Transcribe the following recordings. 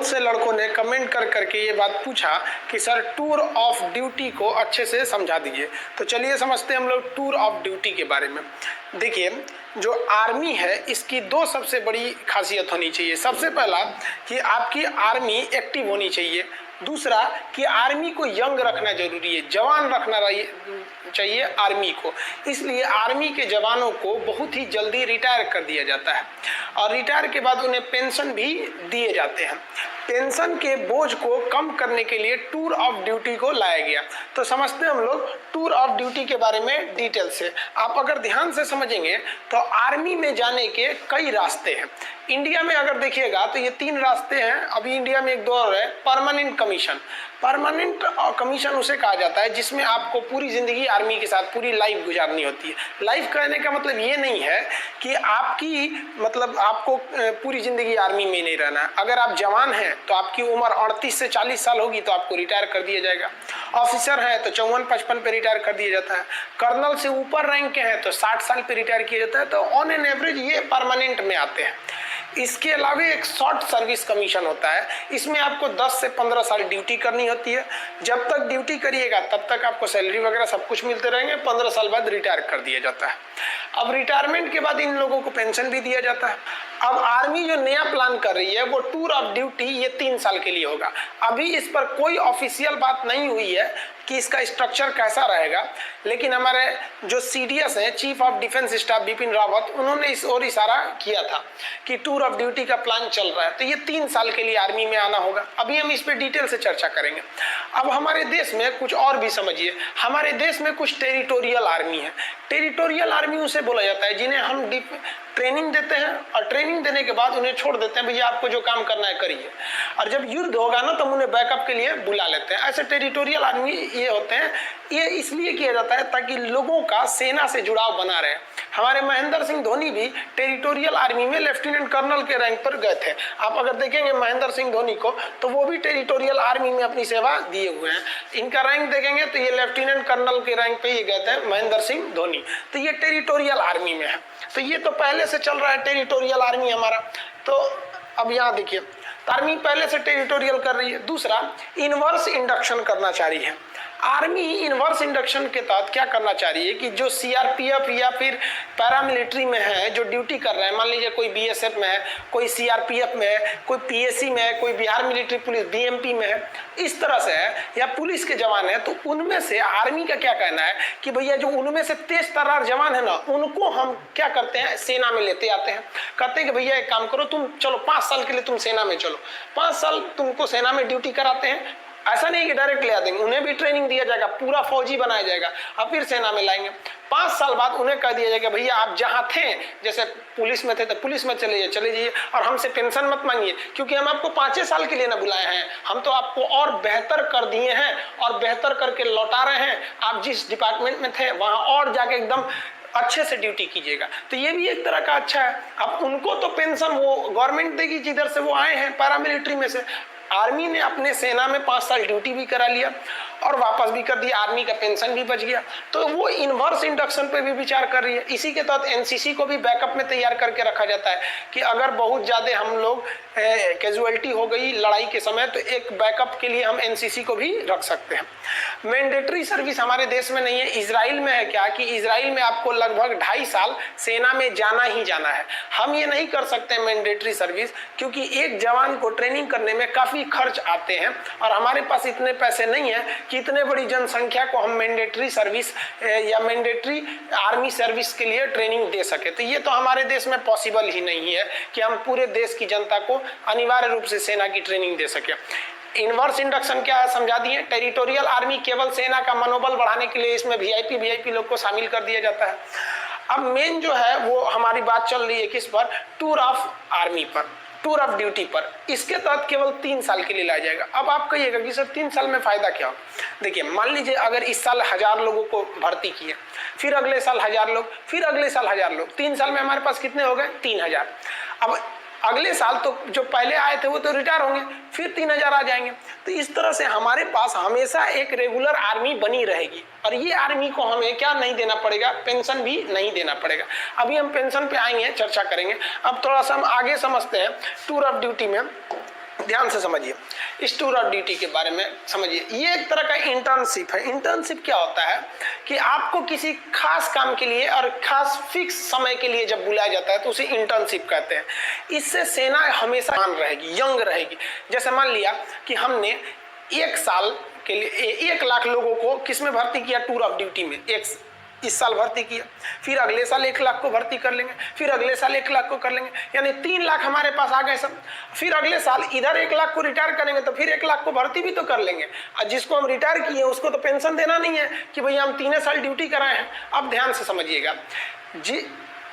बहुत से लड़कों ने कमेंट कर करके ये बात पूछा कि सर टूर ऑफ ड्यूटी को अच्छे से समझा दीजिए। तो चलिए समझते हैं हम लोग टूर ऑफ ड्यूटी के बारे में। देखिए, जो आर्मी है इसकी दो सबसे बड़ी खासियत होनी चाहिए। सबसे पहला कि आपकी आर्मी एक्टिव होनी चाहिए, दूसरा कि आर्मी को यंग रखना जरूरी है, जवान रखना चाहिए आर्मी को। इसलिए आर्मी के जवानों को बहुत ही जल्दी रिटायर कर दिया जाता है और रिटायर के बाद उन्हें पेंशन भी दिए जाते हैं। पेंशन के बोझ को कम करने के लिए टूर ऑफ ड्यूटी को लाया गया। तो समझते हैं हम लोग टूर ऑफ ड्यूटी के बारे में डिटेल से। आप अगर ध्यान से समझेंगे तो आर्मी में जाने के कई रास्ते हैं। इंडिया में अगर देखिएगा तो ये 3 रास्ते हैं। अभी इंडिया में एक दौर है परमानेंट कमीशन। परमानेंट कमीशन उसे कहा जाता है जिसमें आपको पूरी जिंदगी आर्मी के साथ पूरी लाइफ गुजारनी होती है। लाइफ कहने का मतलब ये नहीं है कि आपको पूरी जिंदगी आर्मी में नहीं रहना है। अगर आप जवान हैं तो आपकी उम्र 38 से 40 साल होगी तो आपको रिटायर कर दिया जाएगा। ऑफिसर हैं तो 54-55 पे रिटायर कर दिया जाता है। कर्नल से ऊपर रैंक के हैं तो 60 साल पे रिटायर किया जाता है। तो ऑन एन एवरेज ये परमानेंट में आते हैं। इसके अलावा एक शॉर्ट सर्विस कमीशन होता है। इसमें आपको 10 से 15 साल ड्यूटी करनी होती है। जब तक ड्यूटी करिएगा तब तक आपको सैलरी वगैरह सब कुछ मिलते रहेंगे। 15 साल बाद रिटायर कर दिया जाता है। अब रिटायरमेंट के बाद इन लोगों को पेंशन भी दिया जाता है। अब आर्मी जो नया प्लान कर रही है वो टूर ऑफ ड्यूटी ये 3 साल के लिए होगा। अभी इस पर कोई ऑफिशियल बात नहीं हुई है कि इसका स्ट्रक्चर कैसा रहेगा, लेकिन हमारे जो सीडीएस हैं, chief of defence staff Bipin Rawat, उन्होंने इस ओर इशारा किया था कि टूर ऑफ ड्यूटी का प्लान चल रहा है। तो ये 3 साल के लिए आर्मी में आना होगा। अभी हम इस पे डिटेल से चर्चा करेंगे। अब हमारे देश में कुछ और भी समझिए। हमारे देश में कुछ टेरिटोरियल आर्मी है। टेरिटोरियल आर्मी उसे बोला जाता है जिन्हें हम ट्रेनिंग देते हैं और ट्रेनिंग देने के बाद उन्हें छोड़ देते हैं, भैया आपको जो काम करना है करिए। और जब युद्ध होगा ना तो हम उन्हें बैकअप के लिए बुला लेते हैं। ऐसे टेरिटोरियल आर्मी ये होते हैं। ये इसलिए किया जाता है ताकि लोगों का सेना से जुड़ाव बना रहे। हमारे महेंद्र सिंह धोनी भी टेरिटोरियल आर्मी में लेफ्टिनेंट कर्नल के रैंक पर गए थे। आप अगर देखेंगे महेंद्र सिंह धोनी को तो वो भी टेरिटोरियल आर्मी में अपनी सेवा दिए हुए हैं। इनका रैंक देखेंगे तो ये लेफ्टिनेंट कर्नल के रैंक पे ये गए थे महेंद्र सिंह धोनी। तो ये टेरिटोरियल आर्मी में है। तो ये तो पहले से चल रहा है टेरिटोरियल आर्मी हमारा। तो अब यहाँ देखिए, आर्मी पहले से टेरिटोरियल कर रही है। दूसरा, इनवर्स इंडक्शन करना चाह रही है आर्मी। इनवर्स इंडक्शन के तहत क्या करना चाह रही है कि जो सीआरपीएफ या फिर पैरामिलिट्री में है, जो ड्यूटी कर रहे हैं, मान लीजिए कोई बीएसएफ में है, कोई सीआरपीएफ में है, कोई पीएसी में है, कोई बिहार मिलिट्री पुलिस बीएमपी में है, इस तरह से है, या पुलिस के जवान है, तो उनमें से आर्मी का क्या कहना है कि भैया जो उनमें से तेज तर्रार जवान है ना, उनको हम क्या करते हैं, सेना में लेते आते हैं। कहते हैं कि भैया एक काम करो, तुम चलो 5 साल के लिए तुम सेना में चलो। 5 साल तुमको सेना में ड्यूटी कराते हैं। ऐसा नहीं कि डायरेक्ट ले आ देंगे, उन्हें भी ट्रेनिंग दिया जाएगा, पूरा फौजी बनाया जाएगा, अब फिर सेना में लाएंगे। 5 साल बाद उन्हें कह दिया जाएगा भैया आप जहां थे, जैसे पुलिस में थे तो पुलिस में चले जाइए और हमसे पेंशन मत मांगिए, क्योंकि हम आपको 5 साल के लिए ना बुलाए हैं, हम तो आपको और बेहतर कर दिए हैं और बेहतर करके लौटा रहे हैं। आप जिस डिपार्टमेंट में थे वहां और जाके एकदम अच्छे से ड्यूटी कीजिएगा। तो ये भी एक तरह का अच्छा है। अब उनको तो पेंशन वो गवर्नमेंट देगी जिधर से वो आए हैं, पैरामिलिट्री में से। आर्मी ने अपने सेना में 5 साल ड्यूटी भी करा लिया और वापस भी कर दिया, आर्मी का पेंशन भी बच गया। तो वो इनवर्स इंडक्शन पे भी विचार कर रही है। इसी के तहत एनसीसी को भी बैकअप में तैयार करके रखा जाता है कि अगर बहुत ज्यादा हम लोग कैजुअलिटी हो गई लड़ाई के समय, तो एक बैकअप के लिए हम एनसीसी को भी रख सकते हैं। मैंडेटरी सर्विस हमारे देश में नहीं है। इजराइल में है क्या कि इजराइल में आपको लगभग 2.5 साल सेना में जाना ही जाना है। हम ये नहीं कर सकते मैंडेटरी सर्विस, क्योंकि एक जवान को ट्रेनिंग करने में काफी खर्च आते हैं और हमारे पास इतने पैसे नहीं है कि इतने बड़ी जनसंख्या को हम मैंडेटरी सर्विस या मैंडेटरी आर्मी सर्विस के लिए ट्रेनिंग दे सके। तो ये तो हमारे देश में पॉसिबल ही नहीं है कि हम पूरे देश की जनता को अनिवार्य रूप से सेना की ट्रेनिंग दे सके। इनवर्स इंडक्शन क्या है समझा दिए। टेरिटोरियल आर्मी केवल सेना का मनोबल बढ़ाने के लिए इसमें वीआईपी लोग को शामिल कर दिया जाता है। अब मेन जो है वो हमारी बात चल रही है किस पर, टूर ऑफ आर्मी पर, टूर ऑफ ड्यूटी पर। इसके तहत केवल 3 साल के लिए लाया जाएगा। अब आप कहिएगा कि सर 3 साल में फायदा क्या हो। देखिए, मान लीजिए अगर इस साल 1000 लोगों को भर्ती किए, फिर अगले साल 1000 लोग, फिर अगले साल 1000 लोग, 3 साल में हमारे पास कितने हो गए, 3000। अब अगले साल तो जो पहले आए थे वो तो रिटायर होंगे, फिर 3000 आ जाएंगे। तो इस तरह से हमारे पास हमेशा एक रेगुलर आर्मी बनी रहेगी और ये आर्मी को हमें क्या नहीं देना पड़ेगा, पेंशन भी नहीं देना पड़ेगा। अभी हम पेंशन पे आएंगे, चर्चा करेंगे। अब थोड़ा सा हम आगे समझते हैं टूर ऑफ ड्यूटी में ध्यान से समझिए, इस टूर ऑफ ड्यूटी के बारे में समझिए। ये एक तरह का इंटर्नशिप है। इंटर्नशिप क्या होता है कि आपको किसी खास काम के लिए और खास फिक्स समय के लिए जब बुलाया जाता है तो उसे इंटर्नशिप कहते हैं। इससे सेना हमेशा मान रहेगी, यंग रहेगी। जैसे मान लिया कि हमने 1 साल के लिए 1 लाख लोगों को किस में भर्ती किया, टूर ऑफ ड्यूटी में। इस साल भर्ती किया, फिर अगले साल 1 लाख को भर्ती कर लेंगे, फिर अगले साल 1 लाख को कर लेंगे, यानी 3 लाख हमारे पास आ गए सब। फिर अगले साल इधर 1 लाख को रिटायर करेंगे तो फिर 1 लाख को भर्ती भी तो कर लेंगे। और जिसको हम रिटायर किए उसको तो पेंशन देना नहीं है कि भैया हम 3 साल ड्यूटी कराए हैं। अब ध्यान से समझिएगा जी,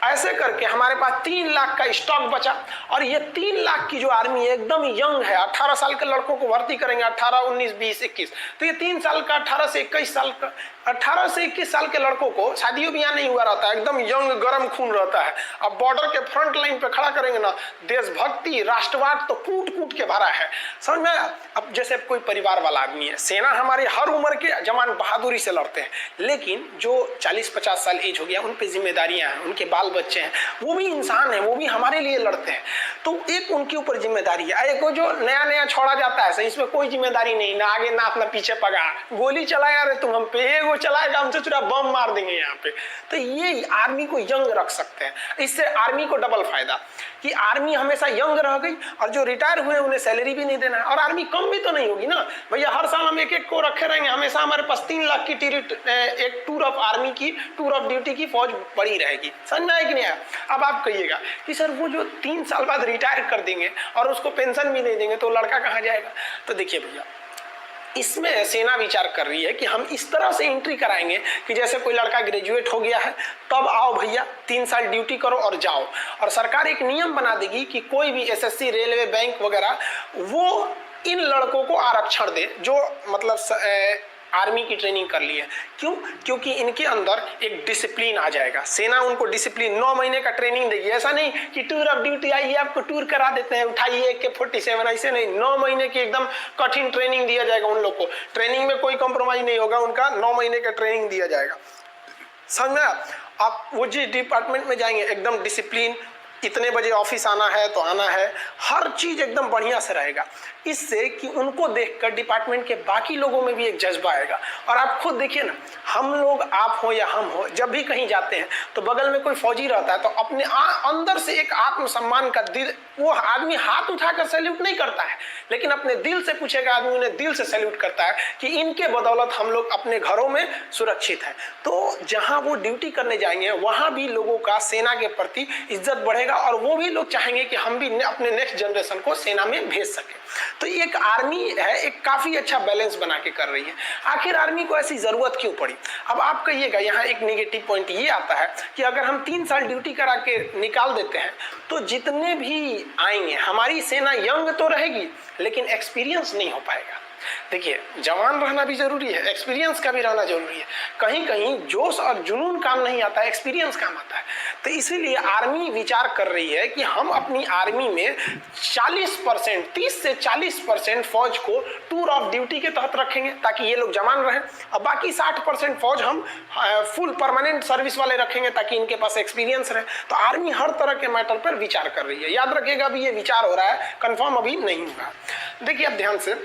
ऐसे करके हमारे पास 3 लाख का स्टॉक बचा। और ये 3 लाख की जो आर्मी है एकदम यंग है। 18 साल के लड़कों को भर्ती करेंगे, 18, 19, 20, 21। तो ये 3 साल का, 18 से 21 साल का, 18 से 21 साल के लड़कों को शादियों भी यहाँ नहीं हुआ रहता है, एकदम यंग गर्म खून रहता है। अब बॉर्डर के फ्रंट लाइन पे खड़ा करेंगे ना, देशभक्ति राष्ट्रवाद तो कूट कूट के भरा है, समझ में। अब जैसे कोई परिवार वाला आदमी है, सेना हमारे हर उम्र के जवान बहादुरी से लड़ते हैं, लेकिन जो 40-50 साल एज हो गया उन पे जिम्मेदारियां हैं, उनके बाल बच्चे हैं, वो भी इंसान है, वो भी हमारे लिए लड़ते हैं। तो एक उनके ऊपर जिम्मेदारी है। एक जो नया नया छोड़ा जाता है, इसमें कोई जिम्मेदारी नहीं, ना आगे ना अपना पीछे पगा, गोली चलाया रे तुम हम पे, वो चलाएगा हमसे चुरा, बम मार देंगे यहाँ पे। तो ये आर्मी को यंग रख सकते हैं। इससे आर्मी को डबल फायदा कि आर्मी हमेशा यंग रह गई, और जो रिटायर हुए उन्हें सैलरी भी नहीं देना है, और आर्मी कम भी तो नहीं होगी ना भैया। हर साल हम 1-1 को रखे रहेंगे, हमेशा हमारे पास 3 लाख की एक टूर ऑफ आर्मी की, टूर ऑफ ड्यूटी की फौज पड़ी रहेगी। समझ में आया कि नहीं आया? अब आप कहिएगा कि सर वो जो 3 साल बाद रिटायर कर देंगे और उसको पेंशन भी नहीं देंगे तो लड़का कहाँ जाएगा? तो देखिए भैया, इसमें सेना विचार कर रही है कि हम इस तरह से एंट्री कराएंगे कि जैसे कोई लड़का ग्रेजुएट हो गया है, तब आओ भैया 3 साल ड्यूटी करो और जाओ। और सरकार एक नियम बना देगी कि कोई भी एसएससी, रेलवे, बैंक वगैरह वो इन लड़कों को आरक्षण दे जो मतलब आर्मी की ट्रेनिंग कर ली है। क्यों? क्योंकि इनके अंदर एक डिसिप्लिन आ जाएगा। सेना उनको डिसिप्लिन 9 महीने का ट्रेनिंग देगी। ऐसा नहीं कि टूर ऑफ ड्यूटी आइए आपको टूर करा देते हैं, उठाइए AK-47, ऐसे नहीं। 9 महीने की एकदम कठिन ट्रेनिंग दिया जाएगा उन लोग को। ट्रेनिंग में कोई कॉम्प्रोमाइज नहीं होगा, उनका 9 महीने का ट्रेनिंग दिया जाएगा। समझ में? आप वो जिस डिपार्टमेंट में जाएंगे एकदम डिसिप्लिन, इतने बजे ऑफिस आना है तो आना है, हर चीज एकदम बढ़िया से रहेगा। इससे कि उनको देखकर डिपार्टमेंट के बाकी लोगों में भी एक जज्बा आएगा। और आप खुद देखिए ना, हम लोग, आप हो या हम हो, जब भी कहीं जाते हैं तो बगल में कोई फौजी रहता है तो अपने अंदर से एक आत्मसम्मान का दिल, वो आदमी हाथ उठाकर सैल्यूट नहीं करता है, लेकिन अपने दिल से पूछेगा, आदमी उन्हें दिल से सैल्यूट करता है कि इनके बदौलत हम लोग अपने घरों में सुरक्षित हैं। तो जहां वो ड्यूटी करने जाएंगे वहां भी लोगों का सेना के प्रति इज्जत बढ़ेगा, और वो भी लोग चाहेंगे कि हम भी अपने नेक्स्ट जनरेशन को सेना में भेज सके। तो एक आर्मी है, एक काफी अच्छा बैलेंस बना के कर रही है। आखिर आर्मी को ऐसी जरूरत क्यों पड़ी? अब आप कहिएगा, यहाँ एक नेगेटिव पॉइंट ये आता है कि अगर हम 3 साल ड्यूटी करा के निकाल देते हैं तो जितने भी आएंगे, हमारी सेना यंग तो रहेगी लेकिन एक्सपीरियंस नहीं हो पाएगा। देखिए, जवान रहना भी जरूरी है, एक्सपीरियंस का भी रहना जरूरी है। कहीं कहीं जोश और जुनून काम नहीं आता है, एक्सपीरियंस काम आता है। तो इसीलिए आर्मी विचार कर रही है कि हम अपनी आर्मी में 40%, 30 से 40% फौज को टूर ऑफ ड्यूटी के तहत रखेंगे ताकि ये लोग जवान रहें, और बाकी 60% फौज हम फुल परमानेंट सर्विस वाले रखेंगे ताकि इनके पास एक्सपीरियंस रहे। तो आर्मी हर तरह के मैटर पर विचार कर रही है। याद रखिएगा, अभी ये विचार हो रहा है, कंफर्म अभी नहीं हुआ। देखिए अब ध्यान से,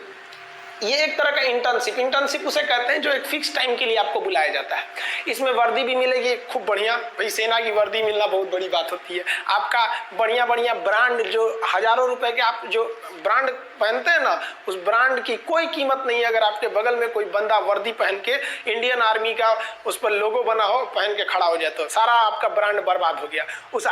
ये एक तरह का इंटर्नशिप उसे कहते हैं जो एक फिक्स टाइम के लिए आपको बुलाया जाता है। इसमें वर्दी भी मिलेगी खूब बढ़िया, भाई सेना की वर्दी मिलना बहुत बड़ी बात होती है। आपका बढ़िया बढ़िया ब्रांड, जो हजारों रुपए के आप जो ब्रांड पहनते हैं ना, उस ब्रांड की कोई कीमत नहीं है अगर आपके बगल में कोई बंदा वर्दी पहन के इंडियन आर्मी का उस पर लोगो बना हो, पहन के खड़ा हो जाए तो सारा आपका ब्रांड बर्बाद हो गया। उस